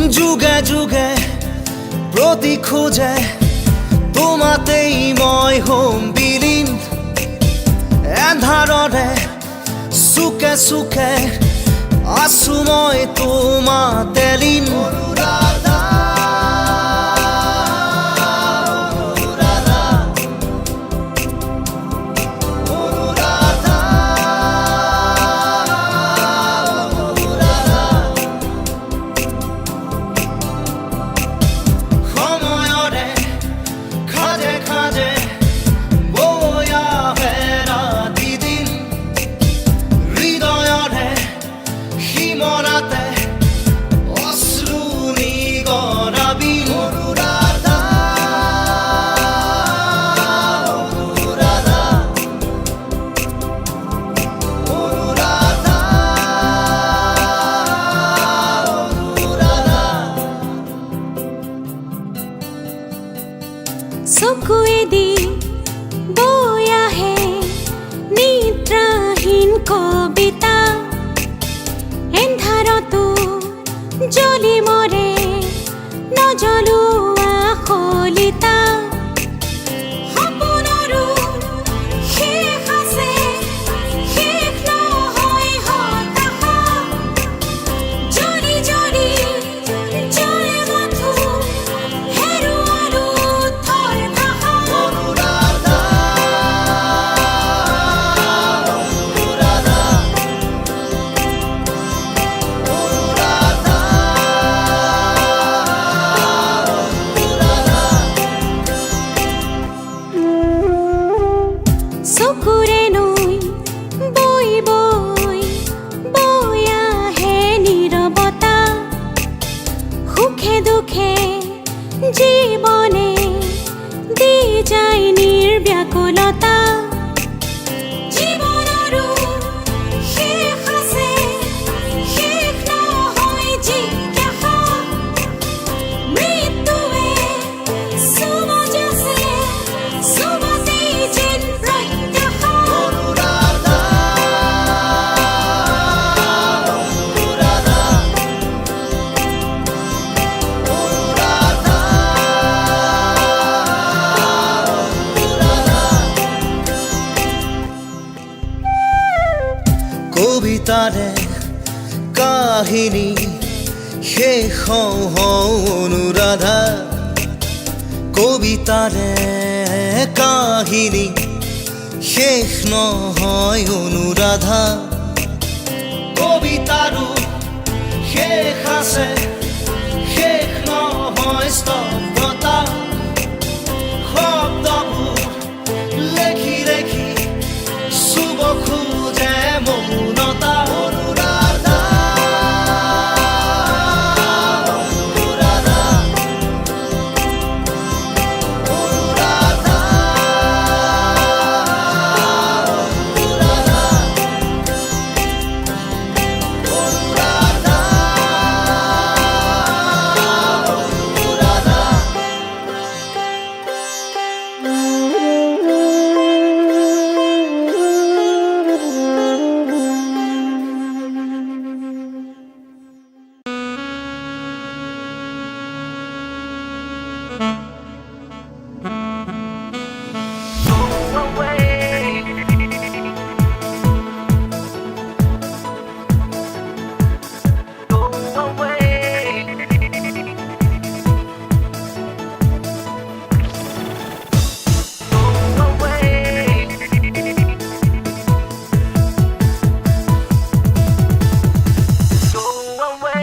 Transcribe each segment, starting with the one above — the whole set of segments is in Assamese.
যুগে যুগে প্ৰতি খোজে তোমাতেই মই হ'ম বিলীন এন্ধাৰৰে চুকে চুকে আছো মই তোমাতে লীন চকুৱেদি বৈ আহে নিদ্ৰাহীন কবিতা এন্ধাৰতো জ্বলি মৰে নজ্বলোৱা শলিতা সপোনৰো শেষ আছে শেষ নহয় হতাশা জৰি জৰি জ্বলে মাথো হেৰুৱালো থৰ ভাষা চকুৰে নৈ বৈ বৈ বৈ আহে নীৰৱতা সুখে দুখে জীৱনে দি যায় নিৰ্ব্যাকুলতা জীৱনৰো শেষ আছে শেষ নহয় জিজ্ঞাসা মৃত্যুৱে চুমজ আছে চুমতেই যেন প্ৰত্যাশা কবিতাৰে কাহিনী শেষ হওঁ হওঁ অনুৰাধা কবিতাৰে কাহিনী শেষ নহয় অনুৰাধা কবিতাৰো শেষ আছে শেষ নহয় স্তব্ধতা শব্দবোৰ লেখি লেখি চুব খোজে মৌনতা অনুৰাধা অনুৰাধা অনুৰাধা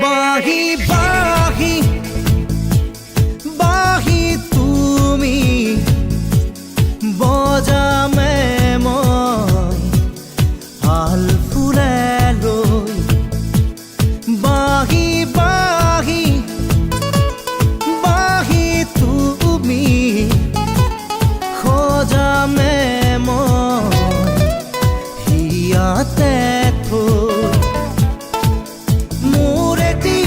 বাহি বাহি বাহি তুমি বজামে মই হাল ফুলে লৈ বাহি বাহি বাহি তুমি খোজামে মই হিয়াতে থৈ মোৰ এটি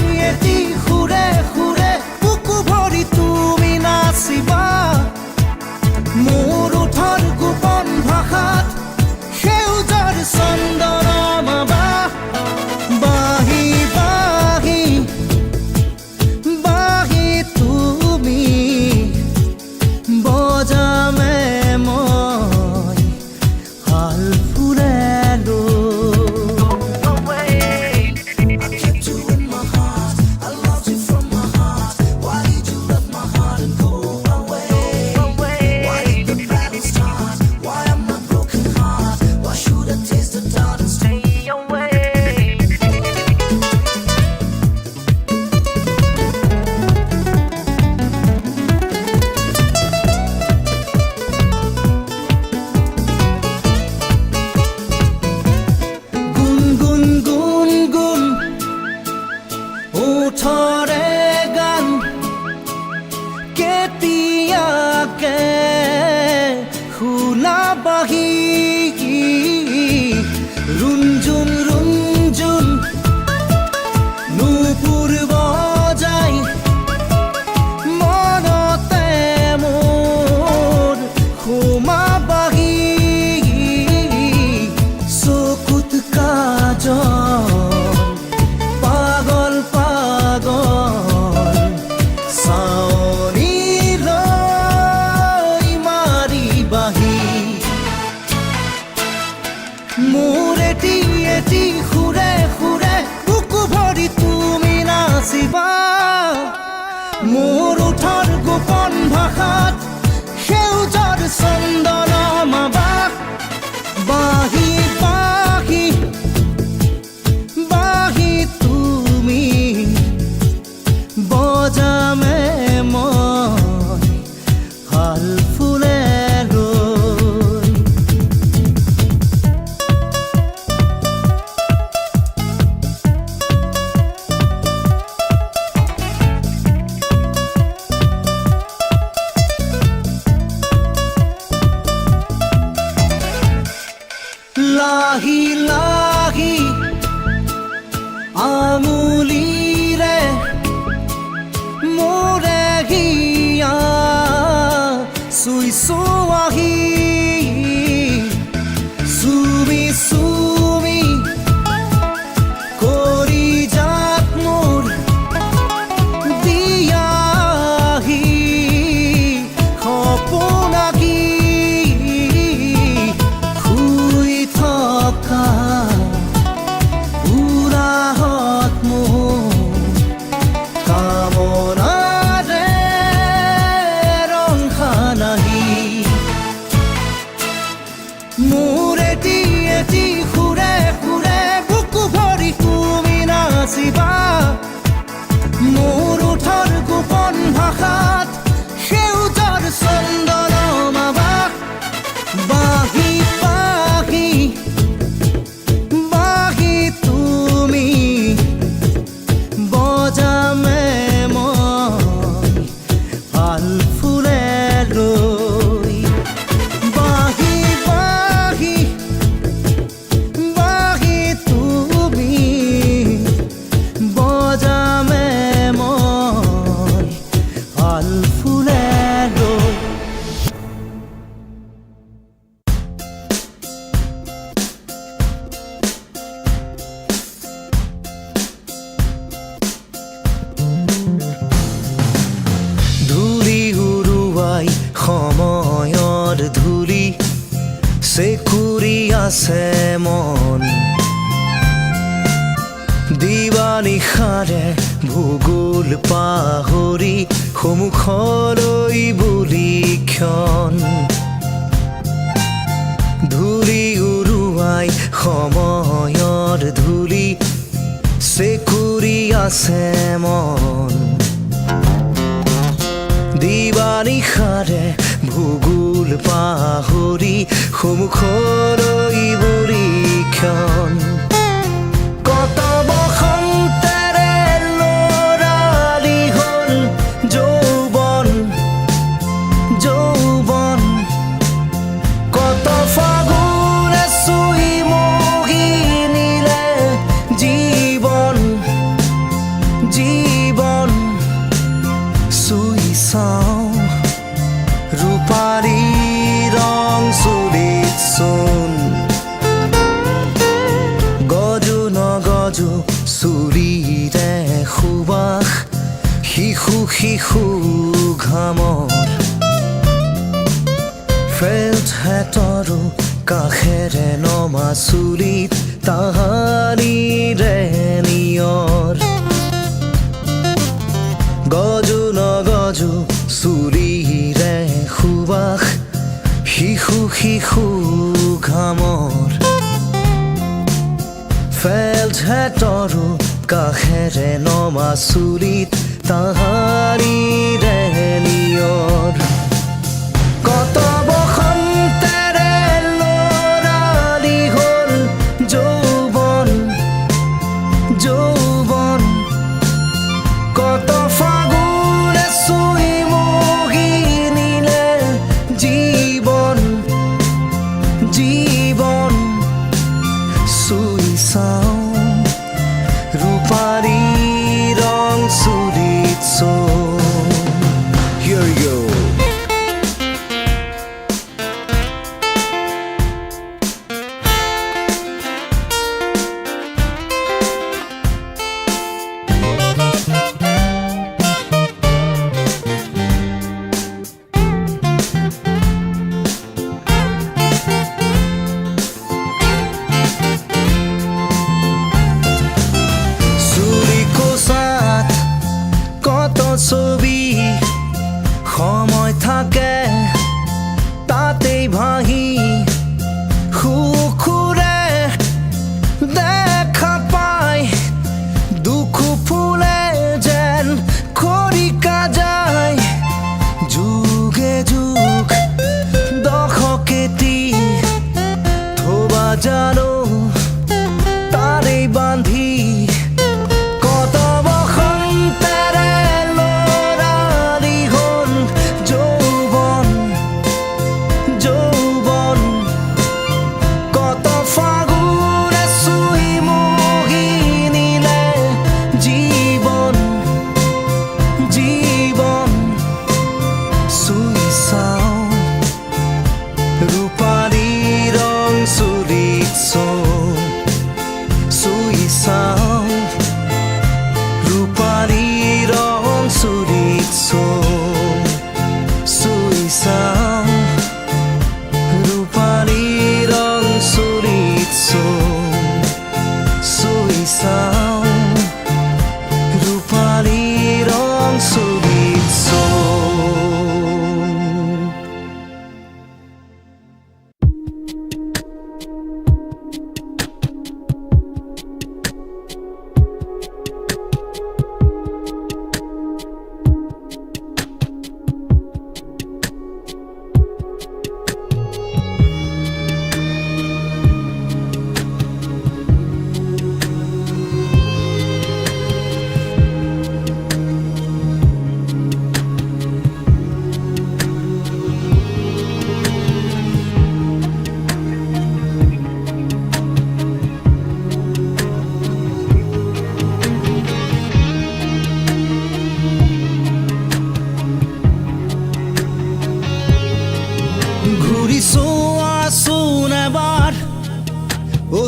মুঠৰে গান কেতিয়াকে শুনাবাহি ৰুঞ্জুন ৰুঞ্জুন নুপুৰ বজাই মনতে মোৰ সোমাবাহি চকুত কাজল পাগল পাগল চাৱনি লৈ মাৰিবাহি মোৰ এটি সুৰে সুৰে বুকু ভৰি তুমি নাচিবা মোৰ ওঠৰ গোপন ভাষাত সেউজৰ চন্দন মাবাক বাহি বাহি বাহি তুমি বজামে মই হাল ফুলে ৰৈ লাহি লাহি আমুলিৰে মোৰে হিয়া চুই চুৱাহি চুমি চুমি কৰি যাত মোৰ দিয়াহি সপোনাকি শুই থকা উৰাহত মোৰ কামনাৰে ৰং সানাহি মোৰ এটি সুৰে সুৰে বুকু ভৰি তুমি নাচিবা মোৰ ওঠৰ গোপন ভাষাত সেউজৰ চন্দন মাবাক বাহি বাহি বাহি তুমি বজামে মই হাল ফুলে ৰৈ বাহি বাহি বাহি তুমি বজামে মই হাল ফুলে ৰৈ ধূলি উৰুৱাই সময়ৰ ধূলি চেকুৰি আছে মন দিৱানিশাৰে ভূগোল পাহৰি সন্মুখলৈ বুলি ক্ষণ ধূলি উৰুৱাই সময়ৰ ধূলি চেকুৰি আছে মন দিৱানিশাৰে ভূগোল পাহৰি সন্মুখলৈ বুলি ক্ষণ কত বসন্তেৰে লৰালি হ'ল যৌৱন যৌৱন কত ফাগুনে চুই মহি নিলে জীৱন জীৱন চুই চাওঁ ৰূপালী ৰং চুলিত চোন গজু নগজু চুলিৰে সুবাস শিশু শিশু ঘামৰ ফেল্ট হেটৰো কাষেৰে নমা চুলিত তাহানিৰে নিয়ৰ গজু নগজু চুলিৰে সুবাস শিশু শিশু ঘামৰ ফেল্ট হেটৰো কাষেৰে নমা চুলিত তাহানিৰে নিয়ৰ কত বসন্তেৰে লৰালি হ'ল যৌৱন যৌৱন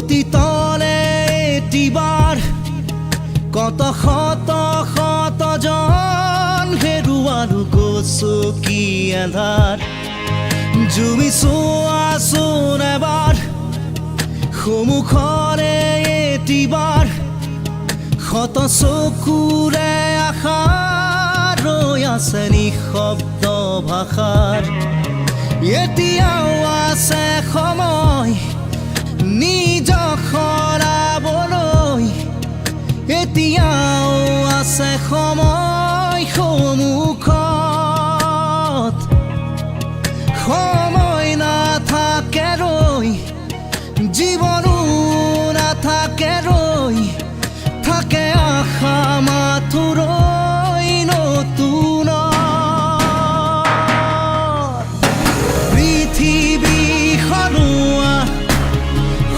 অতীতলে এটিবাৰ কত শত শত জন হেৰুৱালো গছকি আন্ধাৰ জুমি চোৱাচোন এবাৰ সন্মুখৰে এটিবাৰ শত চকুৰে আশা ৰৈ আছে নিশব্দ ভাষাৰ এতিয়াও আছে সময় নিজক সৰাবলৈ এতিয়াও আছে সময় সন্মুখত সময় নাথাকে ৰৈ জীৱনো নাথাকে ৰৈ থাকে আশা মাথোৰৈ নতুন পৃথিৱী সৰোৱা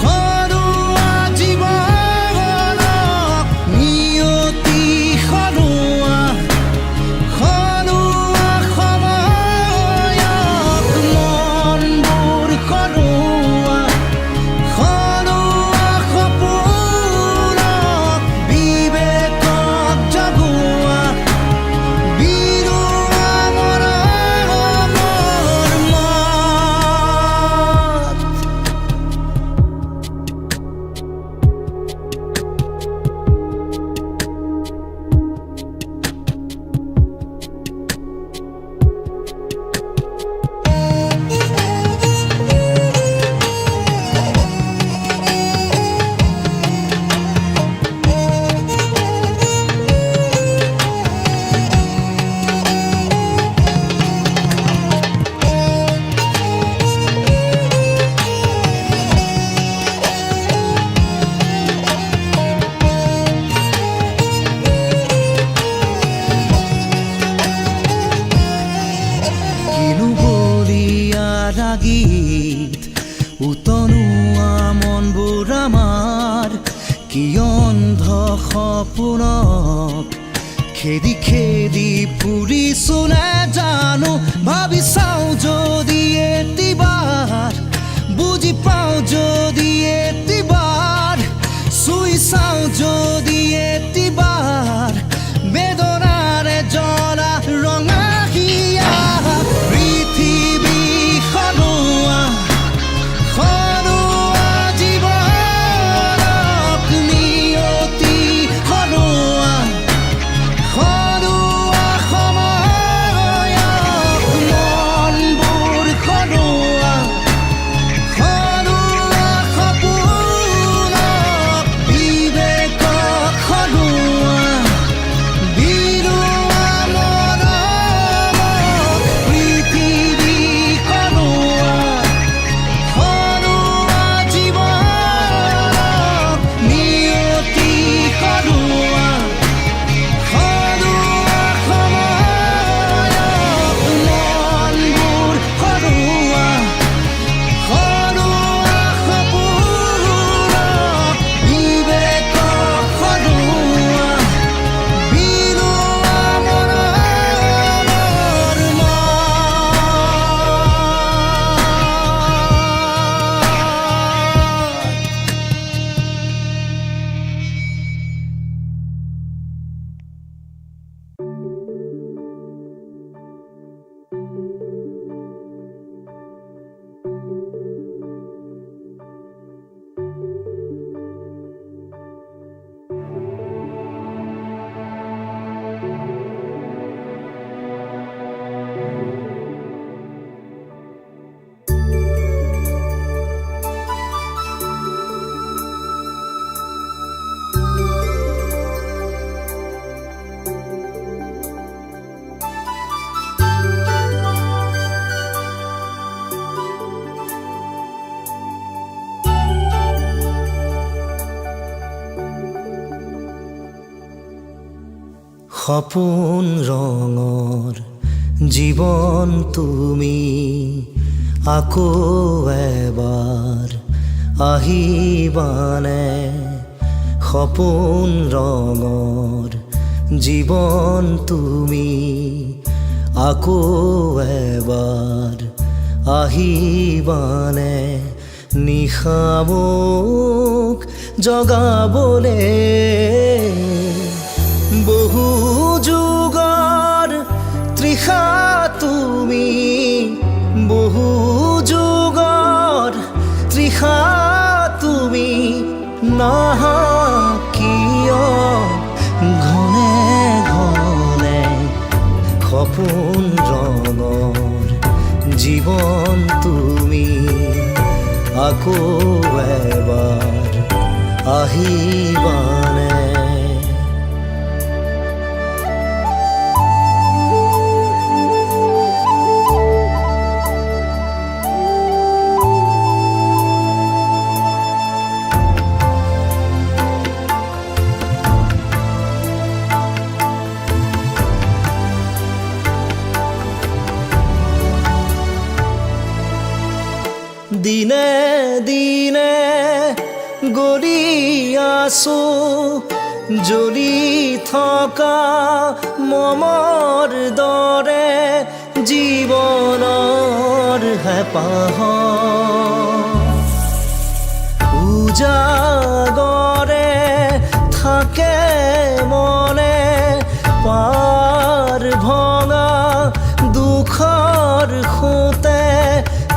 সৰোৱা জীৱনক নিয়তি সৰোৱা সৰোৱা সময়ক মনবোৰ সৰোৱা সৰোৱা সপোনক বিবেকক জগোৱা বিৰোৱা মৰমৰ মাত কিনো বলিয়া ৰাগীত উতনোৱা মনবোৰ আমাৰ কি অন্ধ সপোনক খেদি খেদি ফুৰিছো নেজানো ভাবি চাওঁ যদি এটিবাৰ বুজি পাওঁ যদি এটিবাৰ চুই চাওঁ যদি এটিবাৰ বেদনাৰে জ্বলা ৰঙা হিয়া পৃথিৱী সৰোৱা সৰোৱা জীৱনক নিয়তি সৰোৱা সৰোৱা সময়ক মনবোৰ সৰোৱা সৰোৱা সপোনক বিবেকক সৰোৱা বিৰোৱা মৰমক পৃথিৱী সৰোৱা সৰোৱা জীৱনক নিয়তি সৰোৱা সৰোৱা সময়ক মনবোৰ সৰোৱা সৰোৱা সপোনক বিবেকক সৰোৱা বিৰোৱা মৰমৰ মাত সপোন ৰঙৰ জীৱন তুমি আকৌ এবাৰ আহিবানে সপোন ৰঙৰ জীৱন তুমি আকৌ এবাৰ আহিবানে নিশামুক জগাবলে বহু যুগৰ তৃষা তুমি, বহু যুগৰ তৃষা তুমি, নাহা কিয় ঘনে ঘনে সপোন ৰঙৰ জীৱন তুমি, আকৌ এবাৰ আহিবানে? দিনে দিনে গলি আছো জ্বলি থকা মমৰ দৰে, জীৱনৰ হেঁপাহ উজাগৰে থাকে মনে, পাৰ ভঙা দুখৰ সোঁতে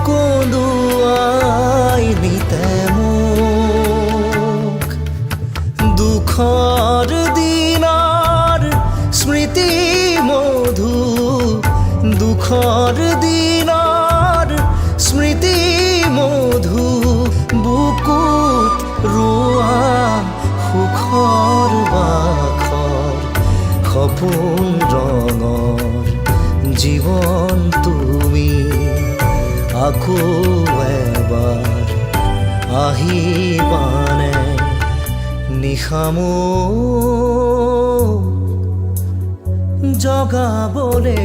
কন্দুৱাই নিতে মোক। দুখৰ দিনৰ স্মৃতি মধু, দুখৰ দিনৰ স্মৃতি মধু, বুকুত ৰোৱা সুখৰ বাখৰ সপোন ৰঙৰ জীৱন তুমি, আকৌ এবাৰ আহিবানে? নিশামুক জগাবলে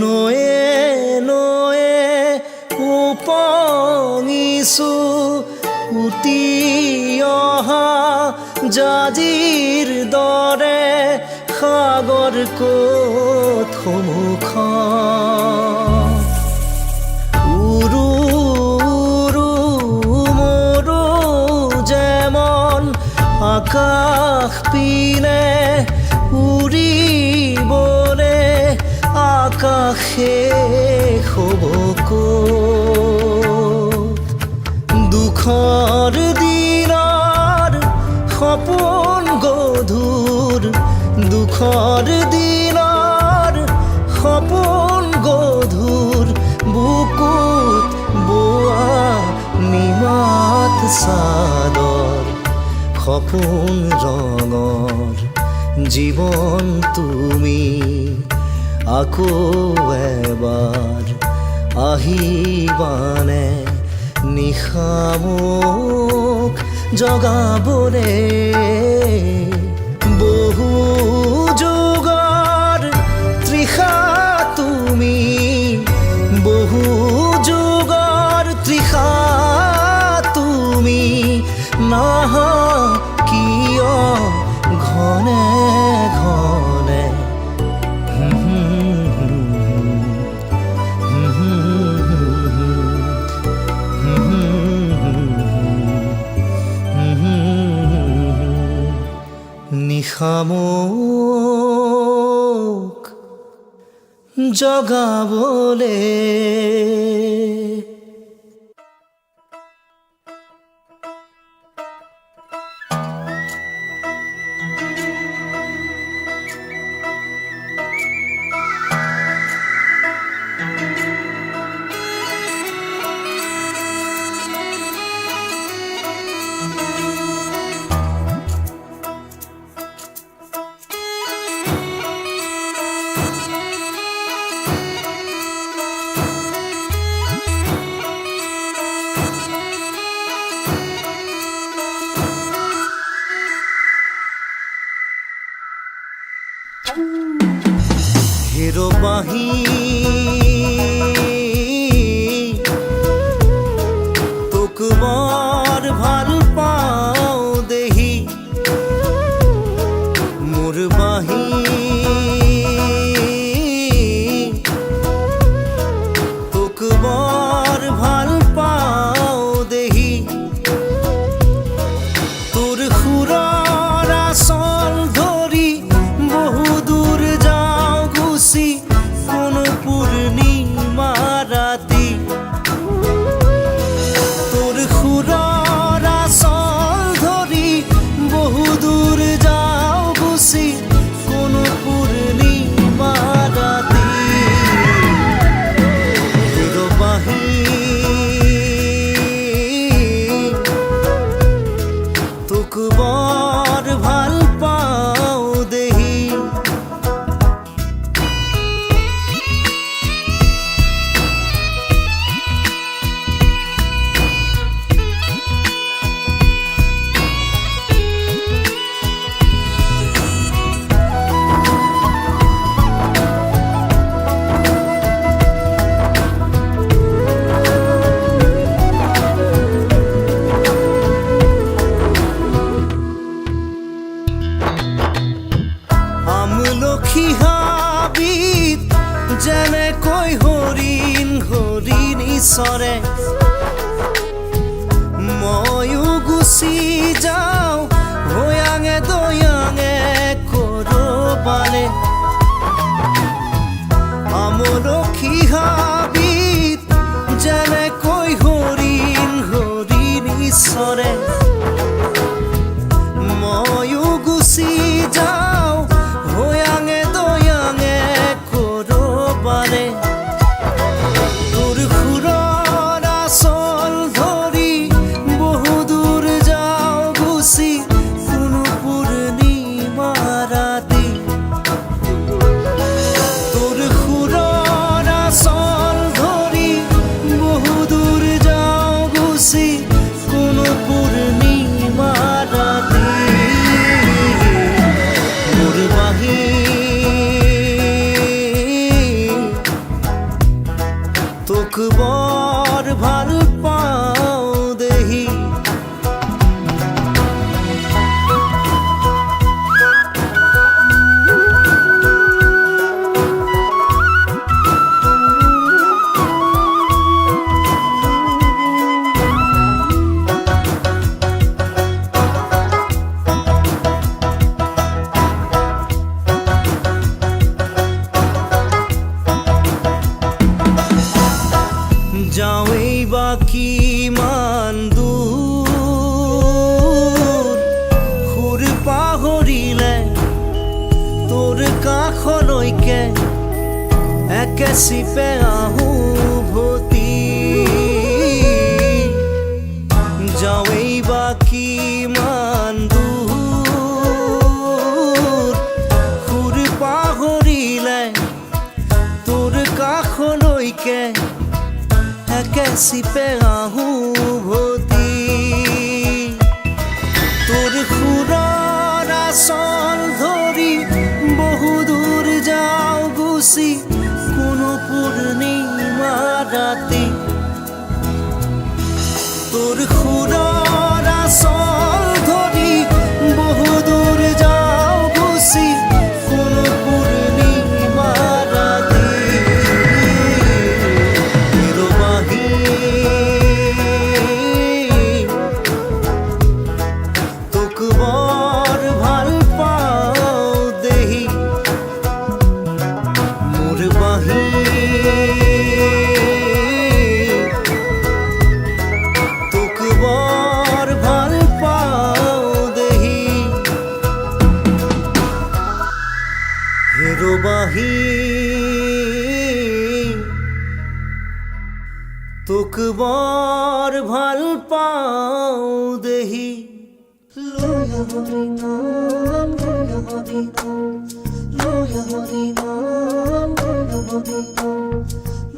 নয়ে নয়ে উপঙিছো উটি অহা জাজিৰ দৰে, সাগৰ ক'ত সন্মুখত উৰু উৰু মৰু যেমন আকাশ পিনে উৰিবলে, আকাশে হ'ব ক'ত? দুখৰ দিনৰ সপোন গধুৰ, দুখৰ দিনৰ সপোন গধুৰ, বুকুত বোৱা নিমাত চাদৰ সপোন ৰঙৰ জীৱন তুমি, আকৌ এবাৰ আহিবানে? নিশামুক জগাবলে বহু যুগৰ তৃষা তুমি, বহু যুগৰ তৃষা তুমি, নাহা কিয় ঘনে ঘনে? নিশামুক জগাবলে হেৰ বাঁহী তোৰ সুৰৰ আচল ধৰি বহুদূৰ যাওঁ গুচি কোনো পূৰ্ণিমা ৰাতি তোৰ সুৰৰ আচল ধৰি বহুদূৰ যাওঁ গুচি কোনো পূৰ্ণিমা ৰাতি বাঁহী তোক বৰ ভাল পাওঁ দেহি আমলখি হাবিত যেনেকৈ হৰিণ হৰিণী চৰে ময়ো গুচি যাওঁ ভৈয়াঙে দৈয়াঙে কৰবালে আমলখি হাবিত যেনেকৈ হৰিণ হৰিণী চৰে ময়ো গুচি যাওঁ ভৈয়াঙে দৈয়াঙে কৰবালে তোৰ সুৰৰ আচল ধৰি বহুদূৰ যাওঁ গুচি কোনো পূৰ্ণিমা ৰাতি তোৰ সুৰৰ আচল ধৰি বহুদূৰ যাওঁ গুচি কোনো পূৰ্ণিমা ৰাতি মোৰ বাঁহী তোক বৰ ভাল পাওঁ দেহি যাওঁৱেই বা কিমান দূৰ সুৰ পাহৰিলে তোৰ কাষলৈকে একে চিপে আহোঁ ভতি যাওঁৱেই বা কিমান দূৰ সুৰ পাহৰিলে তোৰ কাষলৈকে একে চিপে আহোঁ ভতি তোৰ সুৰৰ আচল ধৰি বহুদূৰ যাওঁ গুচি কোনো পূৰ্ণিমা ৰাতি তোৰ সুৰৰ আচল ধৰি বহুদূৰ যাওঁ গুচি কোনো পূৰ্ণিমা ৰাতি তোক বৰ ভাল পাওঁ দেহি মোৰ বাঁহী তোক বৰ ভাল পাওঁ দেহি হেৰ বাঁহী তোক বৰ ভাল পাওঁ দেহি Loya Harinam, Loya Harinam, Loya Harinam, Loya Harinam,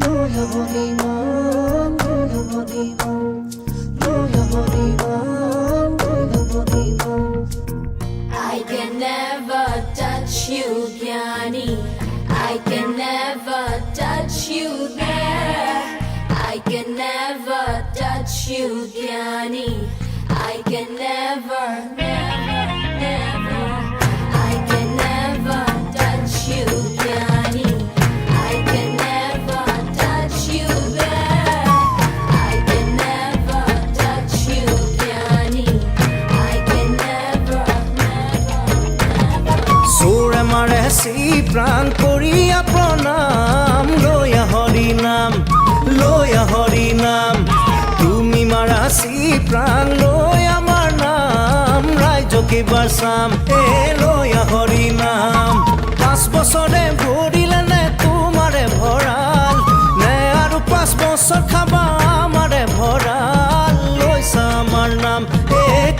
Loya Harinam, Loya Harinam, Loya Harinam, Loya Harinam. I can never touch you, Gyani. I can never touch you there. I can never touch you, Gyani. I can never, never, never. I can never touch you, Gyani. I can never touch you there. I can never touch you, Gyani. প্ৰাণ কৰিয়া প্ৰণাম লৈয়া হৰি নাম লৈয়া হৰি নাম তুমি মাৰাচি প্ৰাণ লৈ আমাৰ নাম ৰাইজক এইবাৰ চাম লৈয়া হৰি নাম 5 বছৰে ভৰিলে নে তোমাৰে ভঁৰাল নে আৰু 5 বছৰ খাবা আমাৰে ভঁৰাল লৈছা আমাৰ নাম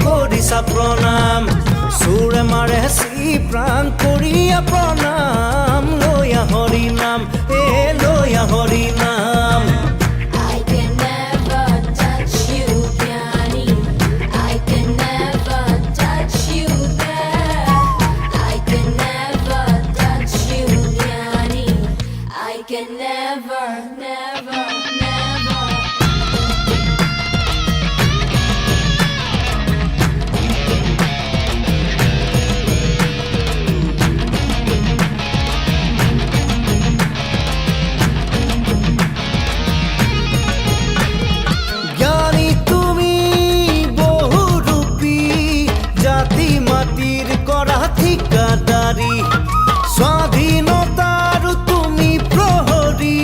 কৰিছা প্ৰণাম সুৰে মাৰে চি প্ৰাণ কৰিয়া প্ৰণাম লৈয়া হৰি নাম লৈয়া হৰি নাম I can never touch you, Gyani. I can never touch you there. I can never touch you, Gyani. I can never, never, never. জ্ঞানী তুমি বহুৰূপী জাতি মাটিৰ কৰা ঠিকাদাৰী স্বাধীনতাৰ তুমি প্ৰহৰী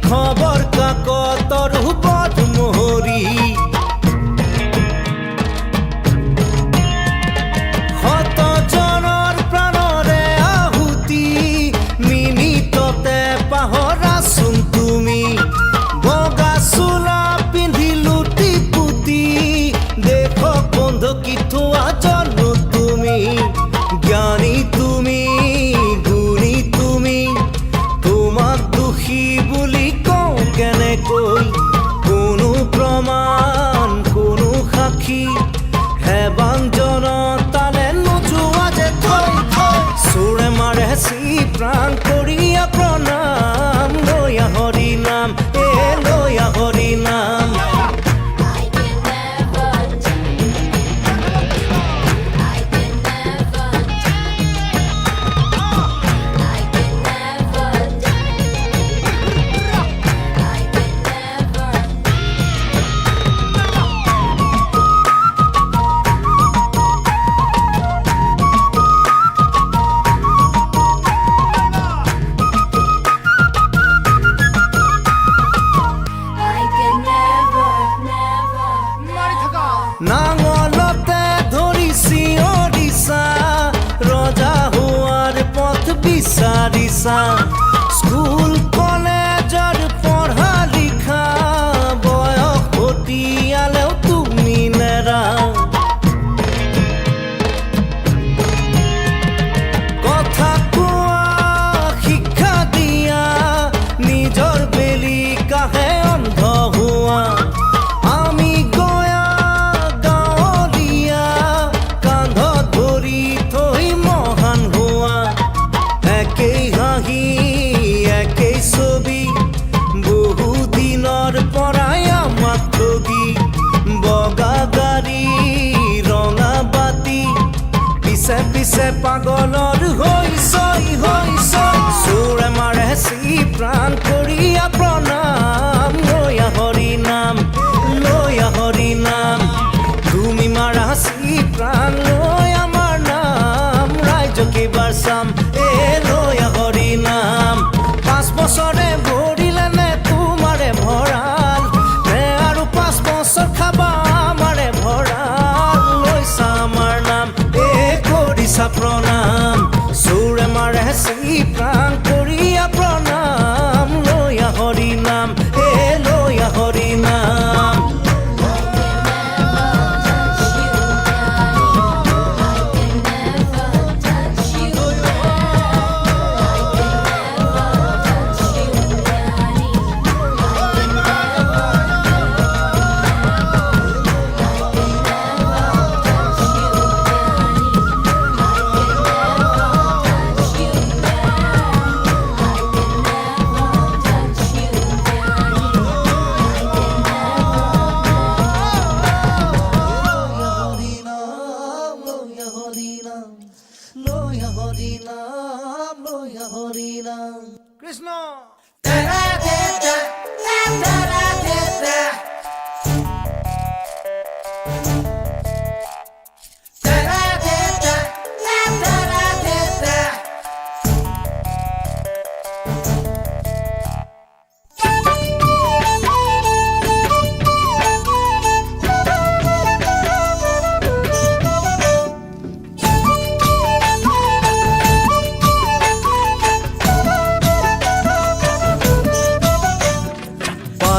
খবৰ কাকতৰ বদমোহৰী শতজনৰ প্ৰাণৰে আহুতি মিনিটতে পাহৰাচোন তুমি বগা চোলা পিন্ধি লুটি পুতি দেশক বন্ধকি থোৱা জন্ম তুমি জ্ঞানী তুমি গুণী তুমি তোমাক দোষী বুলি কওঁ কেনেকৈ কোনো প্ৰমাণ কোনো সাক্ষী হেবাং জনতালে নোযোৱা যে থৈ চোৰে মাৰে চি প্ৰাণ কৰিয়া প্ৰণাম লৈয়া হৰি নাম লৈয়া হৰি নাম I can never touch. I can never touch. I can never touch. I can never. I can never, never, never. নাঙলতে ধৰিছি অৰিছা ৰজা হোৱাৰ পথ বিচাৰিছা স্কুল কলেজৰ পঢ়া লিখা বয়স ভটিয়ালেও তুমি নেৰা কথা কোৱা শিক্ষা দিয়া নিজৰ বেলি কাহে অন্ধ হোৱা আমি গয়া গাঁৱলীয়া কান্ধত ধৰি থৈ মহান হোৱা একেই হাঁহি একেই ছবি বহুদিনৰ পৰাই আমাক ঠগি বগা গাড়ী ৰঙা বাতি পিছে পিছে পাগলৰ হৈছই চোৰে মাৰে চি প্ৰাণ কৰিয়া প্ৰণাম লৈয়া হৰি নাম লৈয়া হৰি নাম তুমি মাৰা চি প্ৰাণ লৈ আমাৰ নাম ৰাইজক এইবাৰ চাম লৈয়া হৰি নাম 5 বছৰে ভৰিলে নে তোমাৰে ভঁৰাল নে আৰু 5 বছৰ খাবা আমাৰে ভঁৰাল লৈছা আমাৰ নাম কৰিছা প্ৰণাম চোৰে মাৰে চি প্ৰাণ কৰিয়া প্ৰণাম লৈয়া হৰি নাম লৈয়া হৰি নাম কৃষ্ণ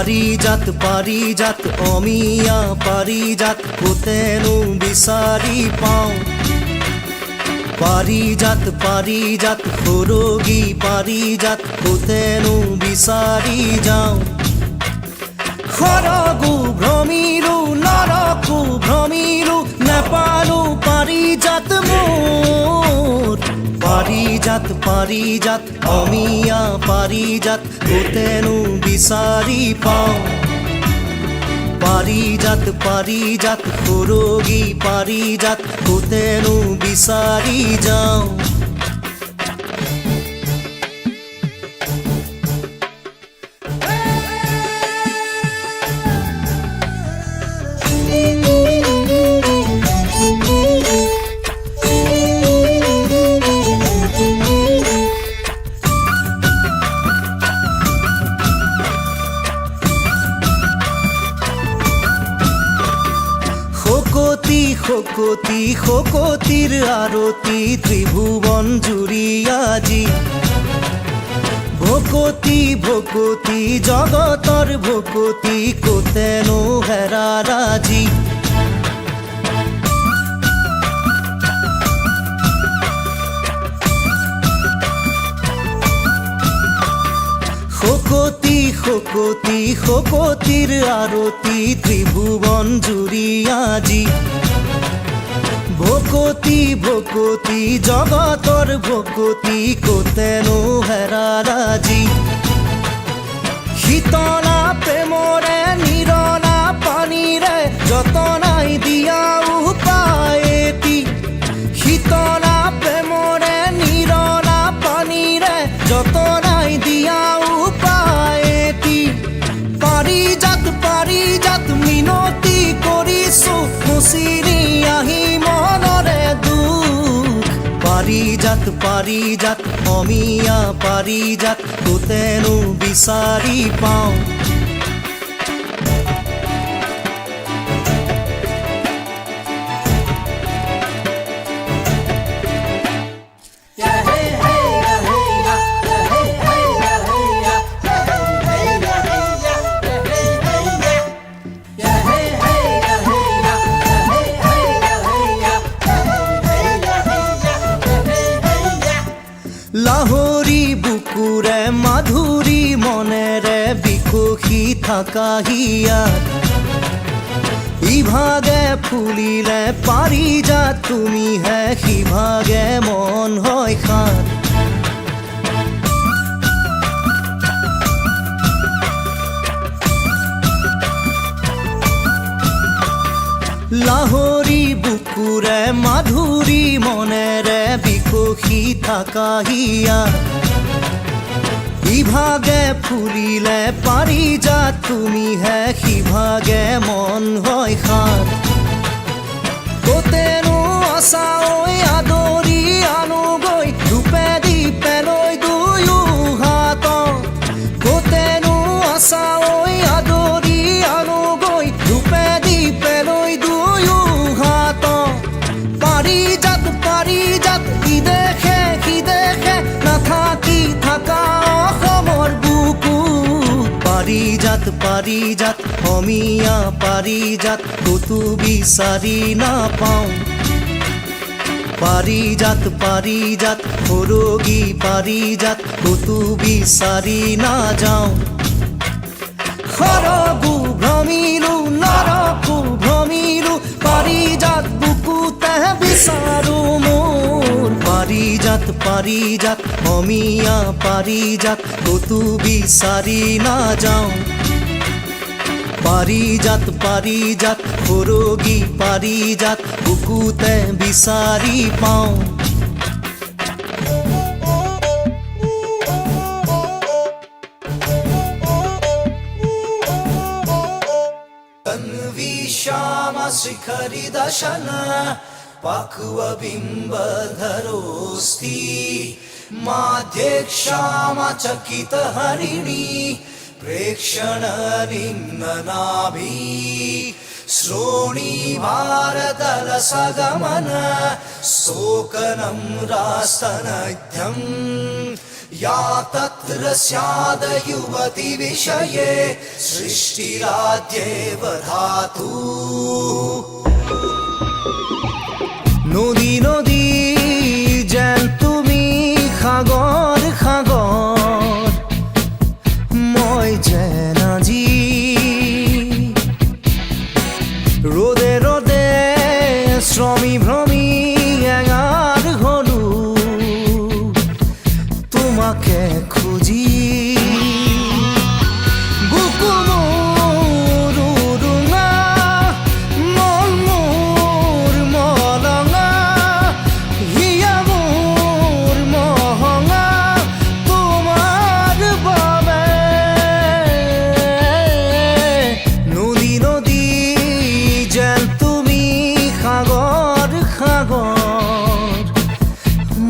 পাৰিজাত অমিয়া পাৰিজাত কোতেনো বিচাৰি পাওঁ পাৰিজাত সৰগী পাৰিজাত কোতেনো বিচাৰি যাওঁ সৰগো ভ্ৰমিৰো নৰকো ভ্ৰমিৰো নেপালো পাৰিজাত মোৰ পাৰিজাত অমিয়া পাৰিজাত কোতেনো বিচাৰি পাওঁ পাৰিজাত সৰগী পাৰিজাত কোতেনো বিচাৰি যাওঁ শকতিৰ আৰতি ত্ৰিভুৱন জুৰি আজি ভকতি জগতৰ ভকতি কোতেনো হেৰা ৰাজি শকতিৰ আৰতি ত্ৰিভুৱন জুৰি আজি ভকতি জগতৰ ভকতি কোতেনো হেৰা ৰাজি শীতলা প্ৰেমৰে নিৰলা পানীৰে যতনাই দিয়া উপায়েতি শীতলা প্ৰেমৰে নিৰলা পানীৰে যতনাই দিয়া উপায়েতি পাৰিজাত মিনতি কৰিছো মুচিৰি আহি মনৰে দুখ পাৰিজাত অমিয়া পাৰিজাত কোতেনো বিচাৰি পাওঁ লাহৰী বুকুৰে মাধুৰী মনেৰে বিকশি থাকা হিয়াত ইভাগে ফুলিলে পাৰিজাত তুমিহে সিভাগে মন হয় খাত লাহৰী বুকুৰে মাধুৰী মনেৰে বিকশি থাকা হিয়াত ইভাগে ফুলিলে পাৰিজাত তুমিহে সিভাগে মন হয় খাত কোতেনো আছাঐ আদৰি আনোগৈ ধূপে দীপে লৈ দুয়ো হাতত কোতেনো আছাঐ আদৰি আনোগৈ ধূপে দীপে লৈ দুয়ো হাতত পাৰিজাত সিদেশে নাথাকি থাকা অসমৰ বুকু পাৰিজাত অমিয়া পাৰিজাত ক'তো বিচাৰি নাপাওঁ পাৰিজাত সৰগী পাৰিজাত ক'তো বিচাৰি নাযাওঁ সৰগো ভ্ৰমিলো নৰকো ভ্ৰমিলো পাৰিজাত বুকুতে বিচাৰো মোৰ পাৰিজাত অমিয়া পাৰিজাত ক'তো বিচাৰি নাযাওঁ পাৰিজাত সৰগী পাৰিজাত বুকুতে বিচাৰি পাওঁ तन्वी श्याम शिखरि दशन पाक्व बिम्बधरोऽस्ति माध्ये क्षाम चकित हरिणी प्रेक्षणरिङ्गनाभि श्रोणी भारतल सगमन शोकनं रास्तनध्यं या तत्र स्याद युवति विषये सृष्टिराद्येव धातु নদী নদী যেন তুমি সাগৰ সাগৰ মই যেন আজি ৰ'দে ৰ'দে শ্ৰমী ভ্ৰমী এঙাৰ হলো তোমাকে খুঁজি বুকু মোৰ উৰুঙা মন মোৰ মলঙা হিয়া মোৰ মহঙা তোমাৰ বাবে নদী নদী যেন তুমি সাগৰ সাগৰ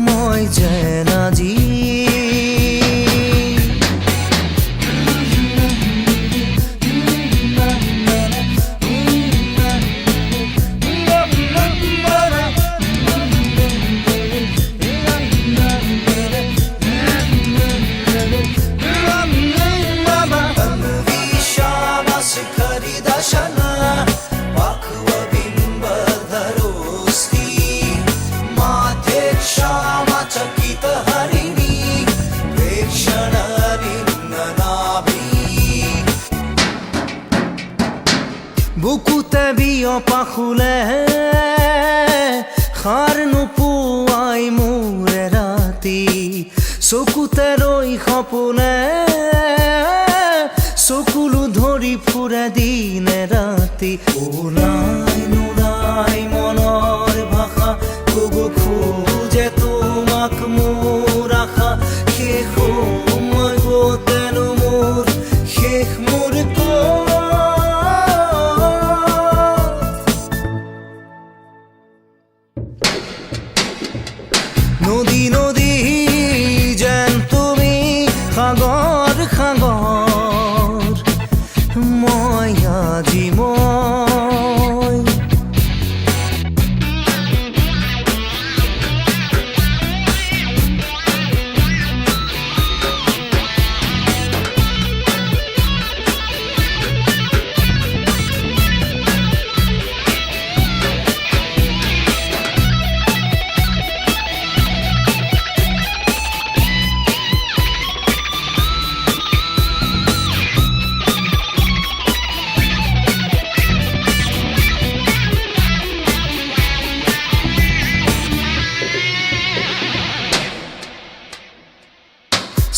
মই যেন আজি दर्शन पक्वबिम्बधरोऽस्ति माध्ये क्षामचकितहरिणी प्रेक्षणनिम्ननाभि বুকুতে বিয়পা খুলে সাৰ নোপোৱাই মোৰে ৰাতি চকুতে ৰৈ সপোনে চকুলো ধৰি ফুৰে দিনে ৰাতি ওলাই নোলাই মনৰ ভাষা কব খোজে তোমাক মোৰ আশা শেষ সময় গতেনো মোৰ শেষ মোৰ নদী নদী যেন তুমি সাগৰ সাগৰ মই আজি মই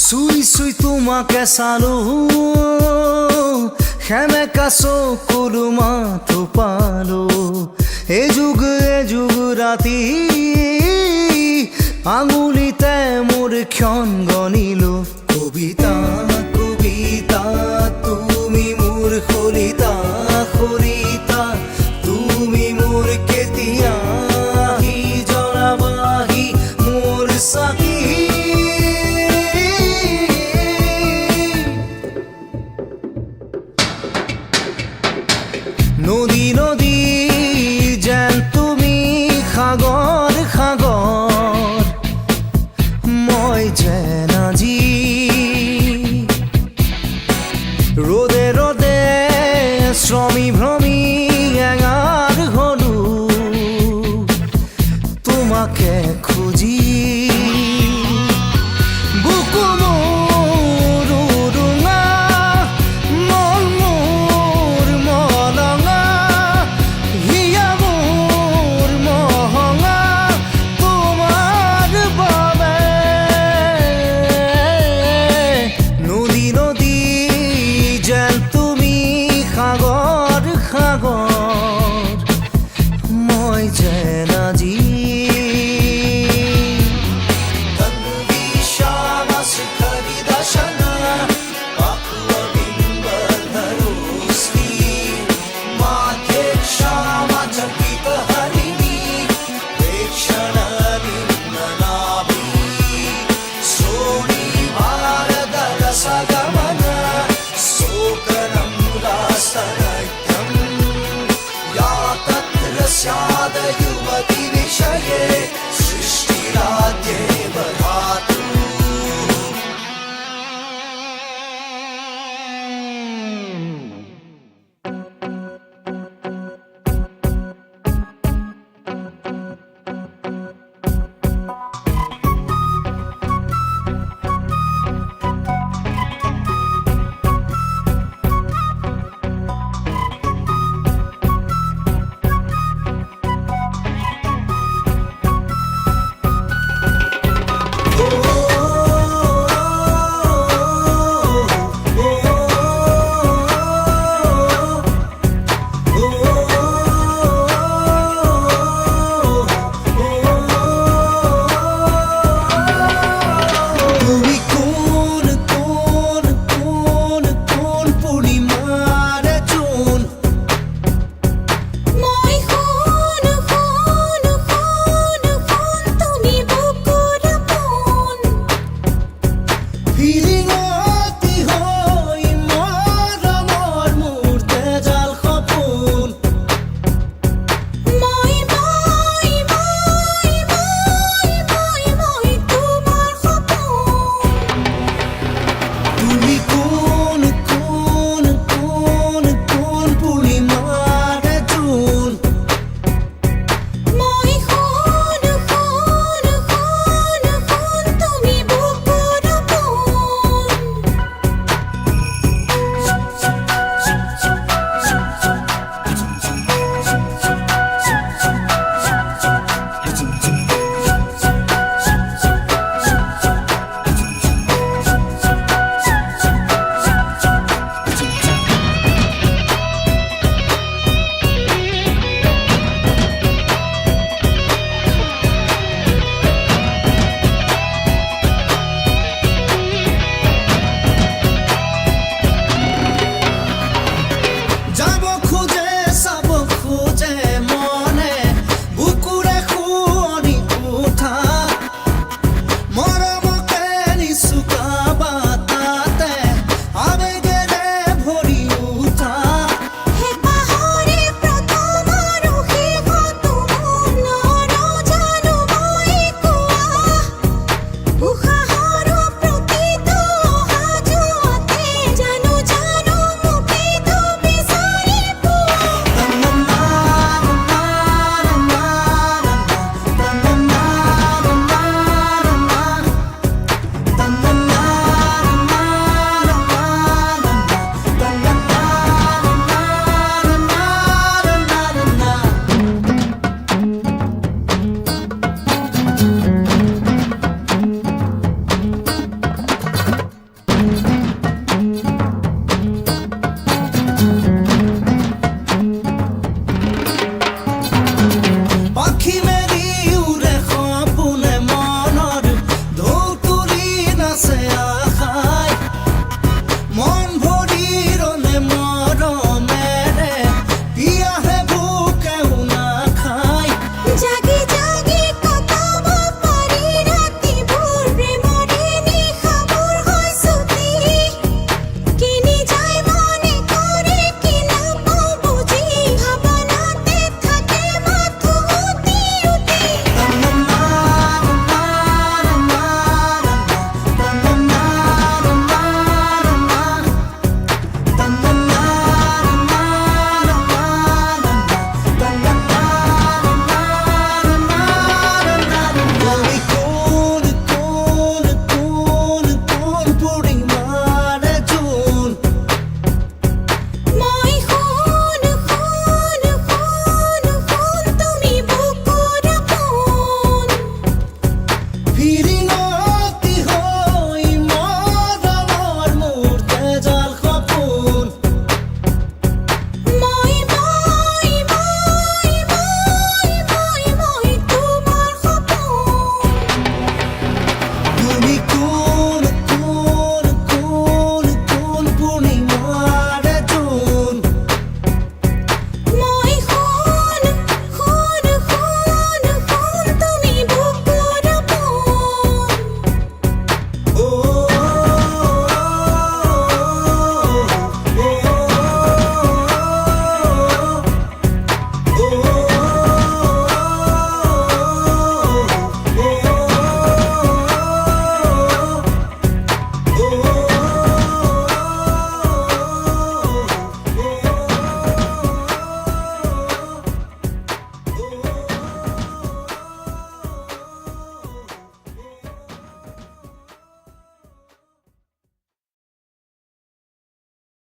চুই চুই তোমাকে চালো সেমেকা চকুলো মাথো পালো এযুগ ৰাতি আঙুলিতে মোৰ ক্ষণ গণিলো কবিতা কবিতা তুমি মোৰ সলিতা সলিতা তুমি মোৰ কেতিয়া আহি জনাবাহি মোৰ চাকি নদী নদী যেন তুমি সাগৰ সাগৰ মই যেন আজি ৰ'দে ৰ'দে শ্ৰমী ভ্ৰমী এঙাৰ হলো তোমাকে